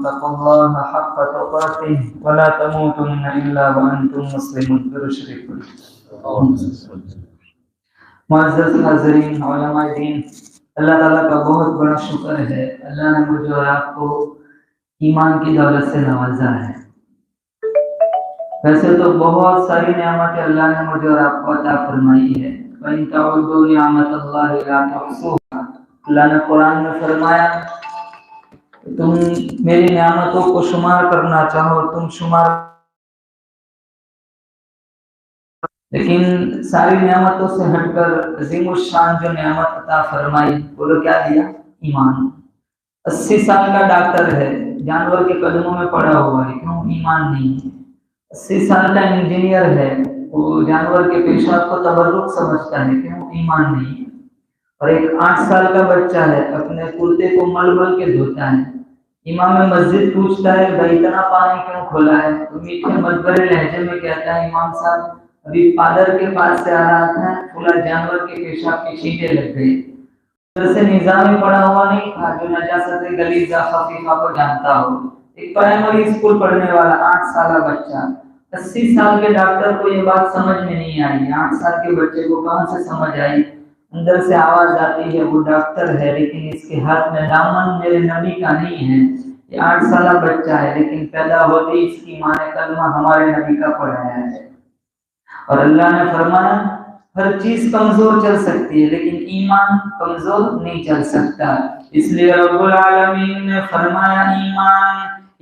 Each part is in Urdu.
اتقوا الله حق تقاته ولا تموتن الا وانتم مسلمون. شریف معزز حاضرین علماء دین، اللہ تعالیٰ کا بہت بڑا شکر ہے، اللہ نے مجھے اور آپ کو ایمان کی دولت سے نوازا ہے۔ ویسے تو بہت ساری نعمتیں اللہ نے مجھے اور آپ کو عطا فرمائی ہے، وَإِن تَعُدُّوا نِعْمَتَ اللَّهِ لَا تُحْصُوهَا۔ اللہ نے قرآن میں فرمایا تم میری نعمتوں کو شمار کرنا چاہو تم شمار، لیکن ساری نعمتوں سے ہٹ کر عظیم الشان جو نعمت عطا فرمائی بولو کیا دیا؟ ایمان۔ 80 سال کا ڈاکٹر ہے، جانور کے قدموں میں پڑا ہوا ہے، کیوں؟ ایمان نہیں ہے۔ 80 سال کا انجینئر ہے، وہ جانور کے پیشاب کو تبرک سمجھتا ہے، کیوں؟ ایمان نہیں ہے۔ اور ایک 8 سال کا بچہ ہے، اپنے کرتے کو مل مل کے دھوتا ہے، امام مسجد پوچھتا ہے بھائی اتنا پانی کیوں کھولا ہے؟ تو میٹھے مدبرے لہجے میں کہتا ہے امام صاحب ابھی فادر کے پاس سے آ رہا تھا، پورا جانور کے پیشاب کی چھینٹیں لگ گئی۔ ادھر سے نظام ہی پڑا ہوا نہیں تھا جو نجاست غلیظہ خفیفہ کو جانتا ہو۔ ایک پرائمری اسکول پڑھنے والا 8 سالہ بچہ، 80 سال کے ڈاکٹر کو یہ بات سمجھ میں نہیں آئی، 8 سال کے بچے کو کہاں سے سمجھ آئی؟ اندر سے آواز آتی ہے وہ ڈاکٹر ہے لیکن اس کے ہاتھ میں دامن میرے نبی کا نہیں ہے، یہ 8 سالہ بچہ ہے لیکن پیدا ہوتے ہی اس کی ماں نے کلمہ ہمارے نبی کا پڑھایا ہے۔ اور اللہ نے فرمایا ہر چیز کمزور چل سکتی ہے لیکن ایمان کمزور نہیں چل سکتا، اس لیے رب العالمین نے فرمایا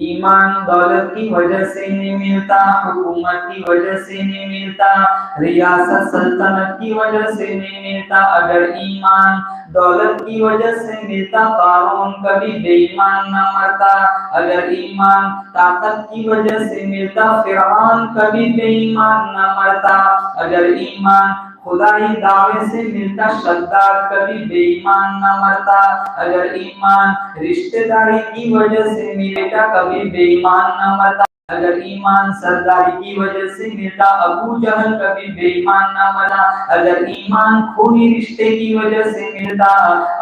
ایمان دولت کی وجہ سے نہیں ملتا، حکومت کی وجہ سے نہیں ملتا، ریاست سلطنت کی وجہ سے نہیں ملتا۔ اگر ایمان دولت کی وجہ سے ملتا قارون کبھی بے ایمان نہ مرتا، اگر ایمان طاقت کی وجہ سے ملتا فرعون کبھی بے ایمان نہ مرتا، اگر ایمان خدائی دعوے سے ملتا شداد کبھی بے ایمان نہ مرتا، اگر ایمان رشتہ داری کی وجہ سے ملتا کبھی بے ایمان نہ مرتا، اگر ایمان سرداری کی وجہ سے ملتا ابو جہل کبھی بے ایمان نہ مرتا، اگر ایمان خونی رشتے کی وجہ سے ملتا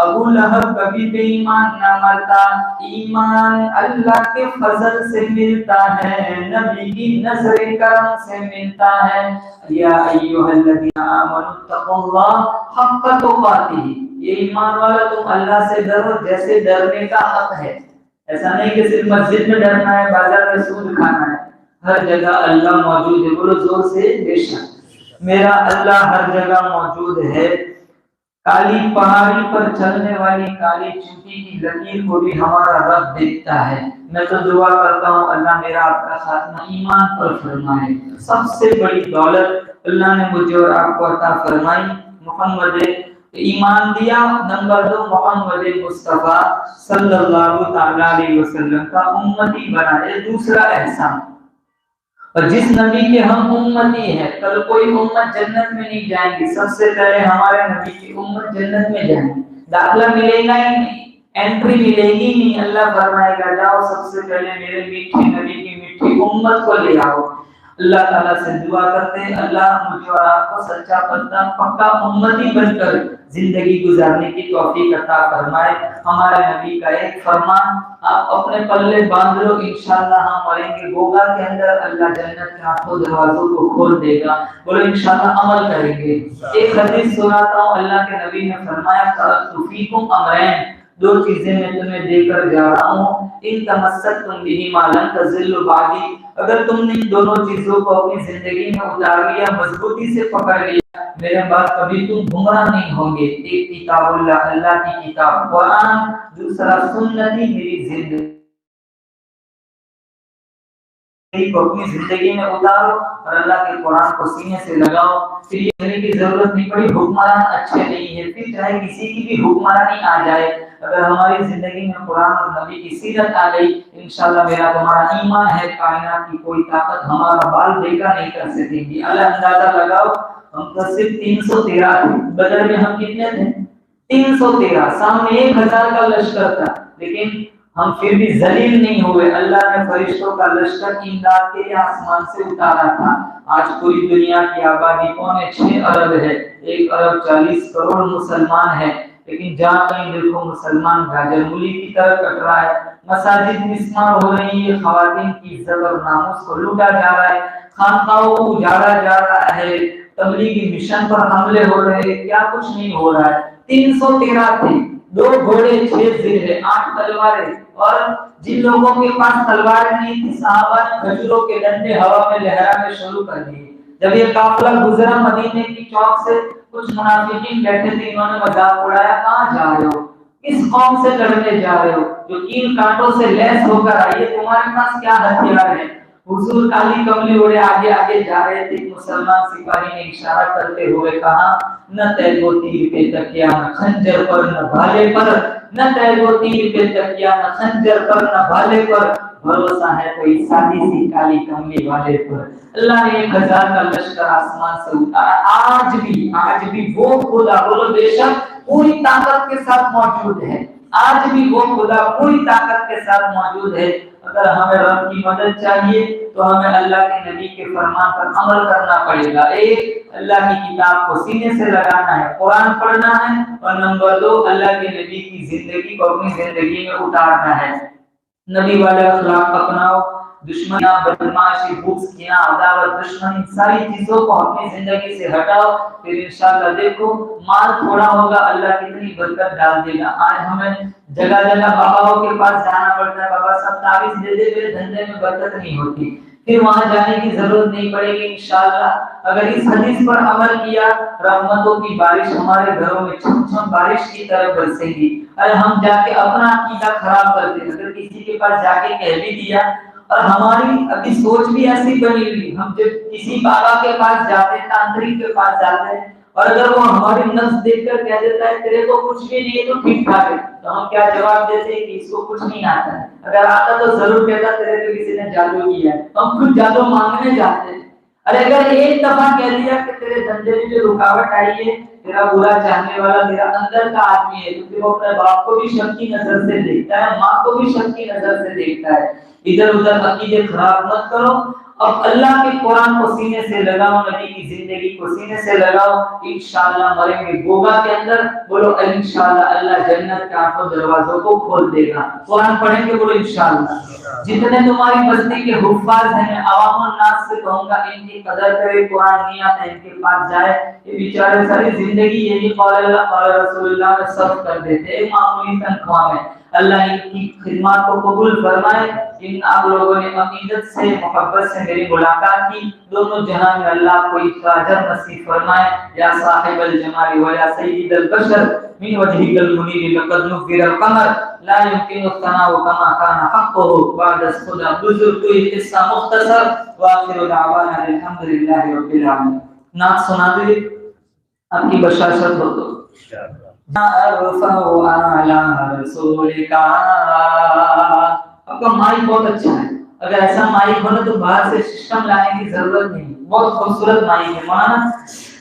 ابو لہب کبھی بے ایمان نہ مرتا۔ ایمان اللہ کے فضل سے ملتا ہے، نبی کی نظر کرم سے ملتا ہے۔ یا ایھا الذین آمنوا اتقوا اللہ حق تقاتہ، یہ ایمان والا تم اللہ سے ڈرو جیسے ڈرنے کا حق ہے۔ ایسا نہیں کہ صرف مسجد میں ڈرنا ہے، بازار میں سود کھانا ہے، ہر جگہ اللہ موجود ہے، بولو زور سے بے شک میرا اللہ ہر جگہ موجود ہے۔ کالی پہاڑی پر چلنے والی کالی چونٹی کی لکیر کو بھی ہمارا رب دیکھتا ہے۔ میں تو دعا کرتا ہوں اللہ میرا آپ کا خاتمہ ایمان پر فرمائے۔ سب سے بڑی دولت اللہ نے مجھے اور آپ کو عطا فرمائی، محمد ایمان دیا، نمبر 2 محمد مصطفیٰ صلی اللہ تعالی علیہ وسلم کا امتی بنائے، دوسرا احسان۔ اور جس نبی کے ہم امتی ہیں، کل کوئی امت جنت میں نہیں جائیں گی، سب سے پہلے ہمارے نبی کی امت جنت میں جائیں گی، داخلہ ملے گا ہی نہیں، انٹری ملے گی نہیں۔ اللہ فرمائے گا جاؤ سب سے پہلے میرے میٹھے نبی کی میٹھی امت کو لے آؤ۔ اللہ تعالیٰ سے دعا کرتے ہیں اللہ مجھے اور آپ کو سچا پکا امتی بن کر زندگی گزارنے کی توفیق عطا فرمائے۔ ہمارے نبی کا ایک فرمان آپ اپنے پلے باندھ لو، انشاءاللہ ہم مریں گے گوگا کے اندر، اللہ جنت کے 8 دروازوں کو کھول دے گا، بولو انشاءاللہ عمل کریں گے۔ ایک حدیث سناتا ہوں، اللہ کے نبی نے فرمایا ترکت فیکم امرین، 2 چیزیں میں تمہیں دے کر جا رہا ہوں، ان تمسکتم بہما لن تضلوا بعدی، اگر تم نے ان دونوں چیزوں کو اپنی زندگی میں اتار لیا، مضبوطی سے پکڑ لیا، میرے بعد کبھی تم گمراہ نہیں ہوں گے۔ ایک کتاب اللہ، اللہ کی کتاب قرآن، دوسرا سنتی میری زندگی کو اپنی زندگی میں اتارو اور اللہ کے قرآن کو سینے سے لگاؤ۔ پھر یہ کہنے کی ضرورت نہیں پڑی حکمران اچھے نہیں ہے، پھر چاہے کسی کی بھی حکمرانی آ جائے، اگر ہماری زندگی میں قرآن اور نبی کی سیرت آ گئی، انشاءاللہ میرا تمہارا ایمان ہے کائنات کی کوئی طاقت ہمارا بال بیکا نہیں کر سکے گی۔ اللہ اندازہ لگاؤ، ہم تو صرف 313 تھے، بدر میں ہم کتنے تھے؟ 313، سامنے 1000 کا لشکر تھا، لیکن ہم پھر بھی ذلیل نہیں ہوئے۔ اللہ نے فرشتوں کا لشکر امداد کے لیے آسمان سے اتارا تھا۔ آج پوری دنیا کی آبادی 6.25 ارب ہے، 1 ارب 40 کروڑ مسلمان ہیں، لیکن جہاں کہیں دیکھو مسلمان گاجر مولی کی طرح کٹ رہا ہے، مساجد مسمار ہو رہی ہے، خواتین کی عزت اور ناموس کو لوٹا جا رہا ہے، خانقاہوں کو اجاڑا جا رہا ہے، تبلیغی مشن پر حملے ہو رہے ہیں، کیا کچھ نہیں ہو رہا ہے۔ 313 تھے، 2 گھوڑے 6 زرے 8 تلواریں، اور جن لوگوں کے پاس تلواریں نہیں تھی صحابہ نے کھجوروں کے ڈنڈے ہوا میں لہرانے شروع کر دیے۔ جب یہ قافلہ گزرا مدینے کی چوک سے، کچھ منافقین بیٹھے تھے، انہوں نے مذاق اڑایا، کہاں جا رہے ہو؟ کس قوم سے لڑنے جا رہے ہو جو کیل کانٹوں سے لیس ہو کر آئی ہے؟ تمہارے پاس کیا ہتھیار ہے؟ حضور کالی کملی اڑے آگے آگے جا رہے تھے۔ مسلمان سپاہی نے اشارہ کرتے ہوئے کہا، نہ تیگو تیر پہ تکیا نہ خنجر پر نہ بھالے پر، نہ تیگو تیر پہ تکیا نہ خنجر پر نہ بھالے پر، بھروسہ ہے کوئی سادی سی کالی کملی والے پر۔ اللہ نے 1000 کا لشکر آسمان سے اتارا۔ آج بھی وہ خدا، بولو بے شک، پوری طاقت کے ساتھ موجود ہے۔ آج بھی وہ خدا پوری طاقت کے ساتھ موجود ہے۔ اگر ہمیں رب کی مدد چاہیے تو ہمیں اللہ کے نبی کے فرمان پر عمل کرنا پڑے گا۔ ایک، اللہ کی کتاب کو سینے سے لگانا ہے، قرآن پڑھنا ہے، اور نمبر 2، اللہ کے نبی کی زندگی کو اپنی زندگی میں اتارنا ہے۔ نبی والے اخلاق اپناؤ، دشمنیاں، بدماشی، بغض، کینہ، عداوت، دشمنی، ساری چیزوں کو اپنی زندگی سے ہٹاؤ، پھر انشاءاللہ دیکھو مال تھوڑا ہوگا اللہ کتنی برکت ڈال دے گا۔ آج ہمیں جگہ جگہ باباؤں کے پاس جانا پڑتا ہے، بابا صاحب تعویذ دے دے، میرے دھندے میں برکت نہیں ہوتی، پھر وہاں جانے کی ضرورت نہیں پڑے گی انشاءاللہ۔ اگر اس حدیث پر عمل کیا، رحمتوں کی بارش ہمارے گھروں میں چھم چھم بارش کی طرح برسے گی۔ اگر ہم جا کے اپنا عقیدہ خراب کرتے ہیں، اگر کسی کے پاس جا کے کہہ بھی دیا، اور ہماری ابھی سوچ بھی ایسی بنی ہوئی، ہم جب کسی بابا کے پاس جاتے ہیں، تانترک کے پاس جاتے ہیں، اور اگر وہ ہماری نفس دیکھ کر کہہ دیتا ہے تیرے کو کچھ بھی نہیں ہے تو ٹھیک ٹھاک ہے، تو ہم کیا جواب دیتے ہیں کہ اس کو کچھ نہیں آتا ہے، اگر آتا تو ضرور کہتا تیرے پہ کسی نے جادو کیا ہے، ہم خود جادو مانگنے جاتے ہیں۔ ارے اگر ایک دفعہ کہہ دیا کہ تیرے دھندے میں جو رکاوٹ آئی ہے، تیرا برا چاہنے والا تیرا اندر کا آدمی ہے، تو پھر وہ اپنے باپ کو بھی شک کی نظر سے دیکھتا ہے، ماں کو بھی شک کی نظر سے دیکھتا ہے۔ ادھر ادھر عقیدے خراب مت کرو، اب اللہ کے قرآن کو سینے سے لگاؤ، نبی کی زندگی کو سینے سے لگاؤ، انشاءاللہ مریں گے گوگا کے اندر، بولو انشاءاللہ اللہ جنت کے 8 دروازوں کو کھول دے گا۔ قرآن پڑھیں گے، بولو انشاءاللہ۔ جتنے تمہاری بستی کے حفاظ ہیں، میں عوام الناس سے کہوں گا ان کی قدر کرے، قرآن نہیں آتا ان کے پاس جائے، یہ بیچارے ساری زندگی یہی قول اللہ قال رسول اللہ میں صرف کر دیتے ہیں معمولی تنخواہ میں۔ اللہ ان کی خدمات کو قبول فرمائے۔ جن آپ لوگوں نے عقیدت سے محبت سے میری ملاقات کی، دونوں جہان میں اللہ کو اس کا اجر نصیب فرمائے۔ یا صاحب الجمال و یا سید البشر من وجهك المنير لقد نفر القمر لا يمكن الثناء كما كان حقه بعد الصدى بزرگ کوئی قصہ مختصر، واخر دعوانا الحمد للہ رب العالمین۔ نعت سنا دے آپ کی بشاشت ہو تو ارفع علی رسولک۔ آپ کا مائک بہت اچھا ہے، اگر ایسا مائک ہونا تو باہر سے سسٹم لانے کی ضرورت نہیں، بہت خوبصورت مائک ہے مولانا۔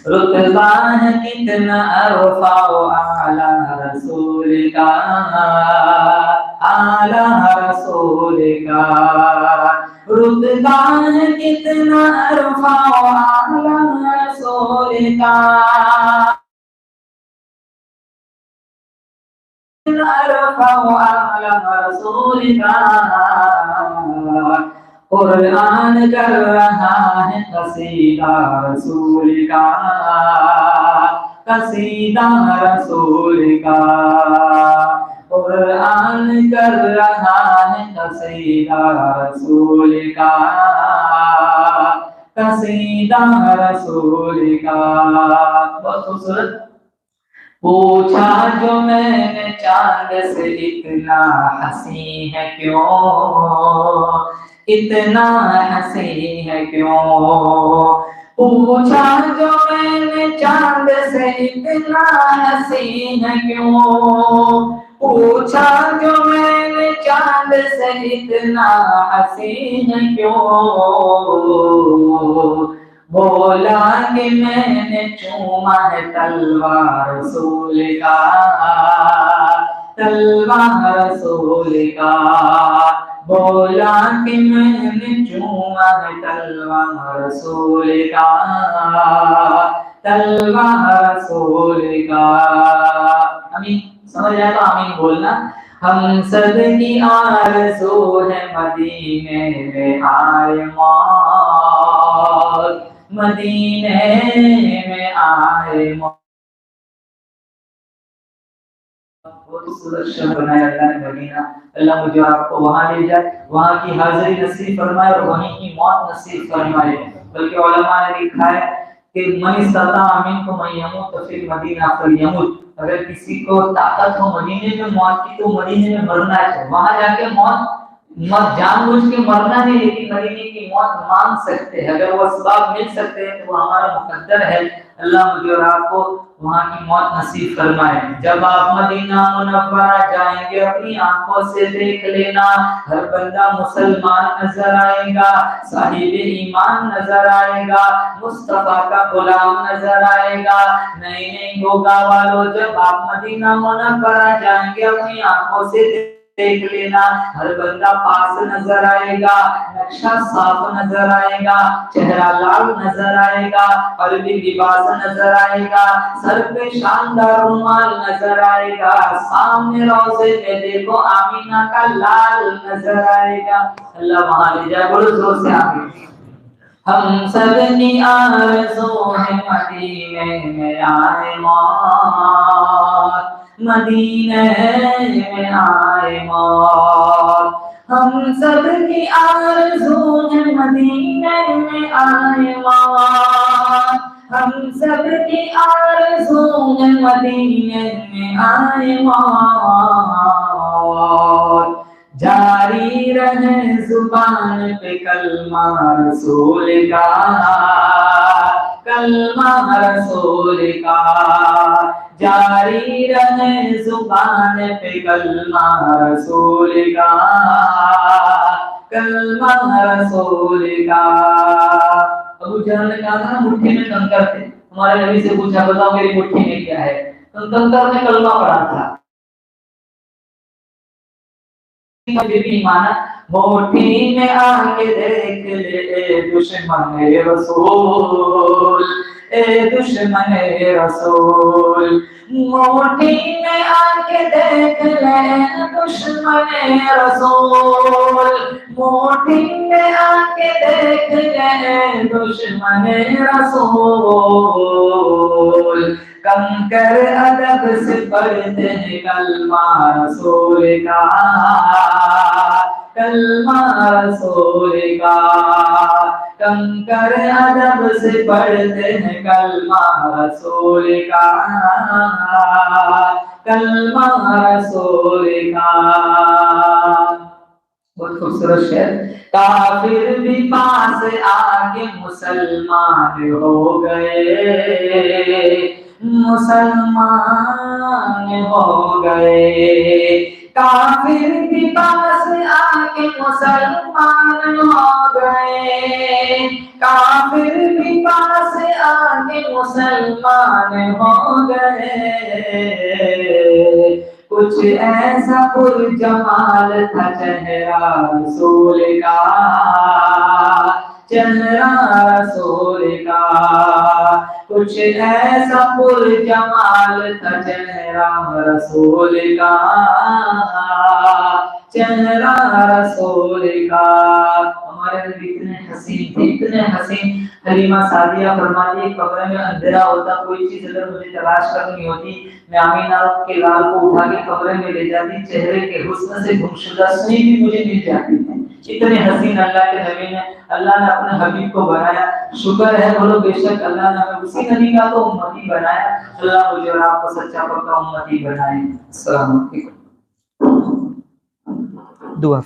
رتبہ ہے کتنا ارفع اعلی رسول کا، اعلی رسول کا، رتبہ ہے کتنا ارفع اعلی رسول کا، ارفع اعلی رسول کا۔ قرآن کر رہا ہے قصیدہ رسول کا، قصیدہ رسول کا، قرآن کر رہا ہے قصیدہ رسول کا، قصیدہ رسول کا۔ بہت خوبصورت۔ پوچھا جو میں نے چاند سے اتنا حسین ہے کیوں، اتنا حسین ہے کیوں، پوچھا جو میں نے چاند سے اتنا حسین ہے کیوں، پوچھا جو میں نے چاند سے اتنا حسین ہے کیوں، بولا کہ میں نے چوما ہے تلوار رسول کا، تلوار رسول کا، بولا کہ میں نے چوما ہے تلوار رسول کا، تلوار رسول کا۔ آمین سمجھ آئے تو آمین بولنا. ہم سب کی آرزو ہے مدینے میں آئے موت, مدینے میں آئے موت. بہت خوبصورت شہر بنایا اللہ نے مدینہ. اللہ مجھے آپ کو وہاں لے جائے, وہاں کی حاضری نصیب فرمائے اور وہیں کی موت نصیب فرمائے. بلکہ علماء نے لکھا ہے کہ من استطاع منکم ان یموت فی المدینہ فلیمت. اگر کسی کو طاقت ہو مدینے میں موت کی تو مدینے میں مرنا ہے. وہاں جا کے موت جان بوجھ کے مرنا نہیں, لیکن مدینے کی موت مانگ سکتے ہیں. اگر وہ اسباب مل سکتے ہیں تو وہ ہمارا مقدر ہے. اللہ مجھے اور آپ کو وہاں کی موت نصیب فرمائے. جب آپ مدینہ منورہ جائیں گے اپنی آنکھوں سے دیکھ لینا, ہر بندہ مسلمان نظر آئے گا, صاحب ایمان نظر آئے گا, مصطفیٰ کا غلام نظر آئے گا. نئی نئی گوگا والوں جب آپ مدینہ منورہ جائیں گے اپنی آنکھوں سے دیکھ لینا, ہر بندہ پاس نظر آئے گا, نقشہ صاف نظر آئے گا, چہرہ لال نظر آئے گا, عربی لباس نظر آئے گا, سر پہ شاندار رومال نظر آئے گا, سامنے روضے میں دیکھو آمینہ کا لال نظر آئے گا. اللہ وہاں لے جائے, بولو زور سے آمین. ہم سب کی آرزو ہے مدینے میں آئے موت, مدینے میں آئے موت. ہم سب کی آرزو ہے مدینے میں آئے موت, ہم سب کی آرزو ہے مدینے میں آئے موت. جاری رہے زبان پہ کلمہ رسول کا, کلمہ رسول کا. جاری رہے زبان پہ کلمہ رسول کا, کلمہ رسول کا. ابو جہل نے کہا تھا مٹھی میں کنکر تھے. ہمارے نبی سے پوچھا بتاؤ میری مٹھی میں کیا ہے, تو کنکر نے کلمہ پڑھا تھا. مجھے بھی مانا موٹھی میں آ کے دیکھ لے اے دشمن رسول, اے دشمن رسول. موٹھی میں آ کے دیکھ لے دشمن رسول, موٹھی میں آ کے دیکھ لے دشمن رسول. کم کر ادب سے پڑھتے ہیں کلمہ رسول کا, کلمہ رسول کا. کم کر ادب سے پڑھتے ہیں کلمہ رسول کا, کلمہ رسول کا. بہت خوبصورت شعر. کافر بھی پاس آ کے مسلمان ہو گئے, مسلمان ہو گئے. کافر بھی پاس آ کے مسلمان ہو گئے, کافر بھی پاس آ کے مسلمان ہو گئے. کچھ ایسا پر جمال تھا چہرہ رسول کا, چہرہ رسول کا. کچھ ایسا پر جمال تھا چہرہ رسول کا, چہرہ رسول کا. ہمارے نبی اتنے حسین تھے, اتنے حسین. حلیمہ سعدیہ فرماتی ہے کمرے میں اندھیرا ہوتا, کوئی چیز اگر مجھے تلاش کرنی ہوتی, میں آمینہ کے لال کو اٹھا کے کمرے میں لے جاتی, چہرے کے حسن سے گمشدہ سوئی بھی مجھے مل جاتی تھی. اتنے حسین اللہ کے نبی نے, اللہ نے اپنے حبیب کو بنایا. شکر ہے بولو بے شک اللہ نے ہمیں اسی نبی کا تو امتی بنایا. اللہ مجھے اور آپ کو سچا پکا امتی بنائے. السلام علیکم. دعا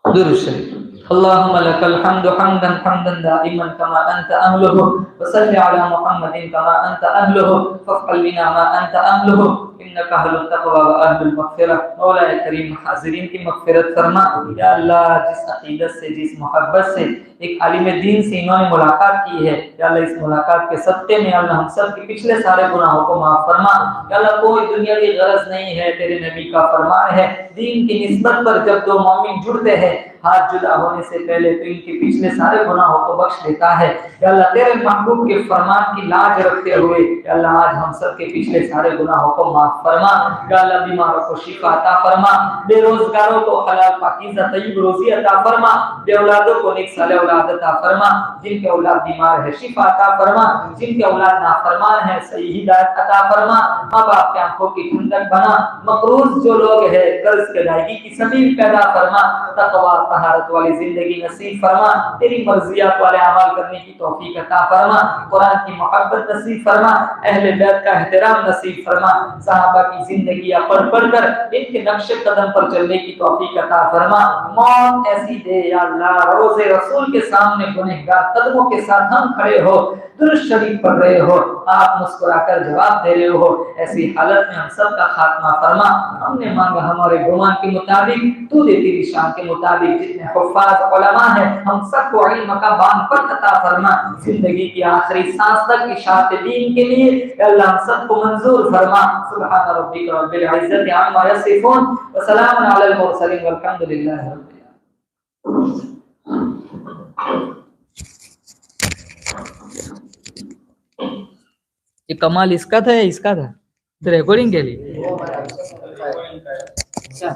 درود شریف. اللهم لك الحمد حمدا حمدا دائما كما انت اهله, وصل على محمد كما انت اهله, فافعل بنا ما انت اهله انك اهل التقوى واهل المغفرة. مولا کریم حاضرین کی مغفرت فرما. یا اللہ جس عقیدت سے, جس محبت سے ایک عالم دین سے انہوں نے ملاقات کی ہے, یا اللہ اس ملاقات کے صدقے میں اللہ ہم سب کے پچھلے سارے گناہوں کو معاف فرما. یا اللہ کوئی دنیا کی غرض نہیں ہے, تیرے نبی کا فرمان ہے دین کی نسبت پر جب دو مومن جڑتے ہیں ہاتھ جدا ہونے سے پہلے تو ان کے پچھلے سارے گناہوں کو بخش دیتا ہے۔ یا اللہ تیرے محبوب کے فرمان کی لاج رکھتے ہوئے یا اللہ آج ہم سب کے پچھلے سارے گناہوں کو معاف فرما۔ یا اللہ بیماروں کو شفا عطا فرما، بے روزگاروں کو حلال پاکیزہ طیب روزی عطا فرما، بے اولادوں کو نیک صالح اولاد عطا فرما، جن کے اولاد بیمار ہے شفا عطا فرما، جن کے اولاد نافرمان ہے صحیح ہدایت عطا فرما، ماں باپ کی آنکھوں کی ٹھنڈک بنا، مقروض جو لوگ ہے قرض کے ادائیگی کی سبیل پیدا فرما، تقوی طہارت والی زندگی نصیب فرما، تیری مرضیات والے اعمال کرنے کی توفیق عطا فرما، قرآن کی محبت نصیب فرما، اہل بیت کا احترام نصیب فرما، صحابہ کی زندگیاں پڑھ پڑھ کر ان کے نقش قدم پر چلنے کی توفیق عطا فرما۔ موت ایسی دے یا اللہ روز رسول کے سامنے گنہگار قدموں کے ساتھ ہم کھڑے ہو، درست شریف پڑھ رہے ہو، آپ مسکرا کر جواب دے رہے ہو، ایسی حالت میں ہم سب کا خاتمہ فرما۔ ہم نے مانگا ہمارے گمان کے مطابق، تو دے تیری شان کے مطابق، جتنے حفاظ علماء ہیں ہم سب کو علم کا بان پر عطا فرما، زندگی کی آخری سانس تک اشاعت دین کے لیے اللہ ہم سب کو منظور فرما۔ سبحان ربک رب العزت عما یصفون وسلام علی المرسلین والحمد للہ رب العالمین۔ یہ کمال اس کا تھا یا اس کا تھا ریکارڈنگ کے لیے؟ اچھا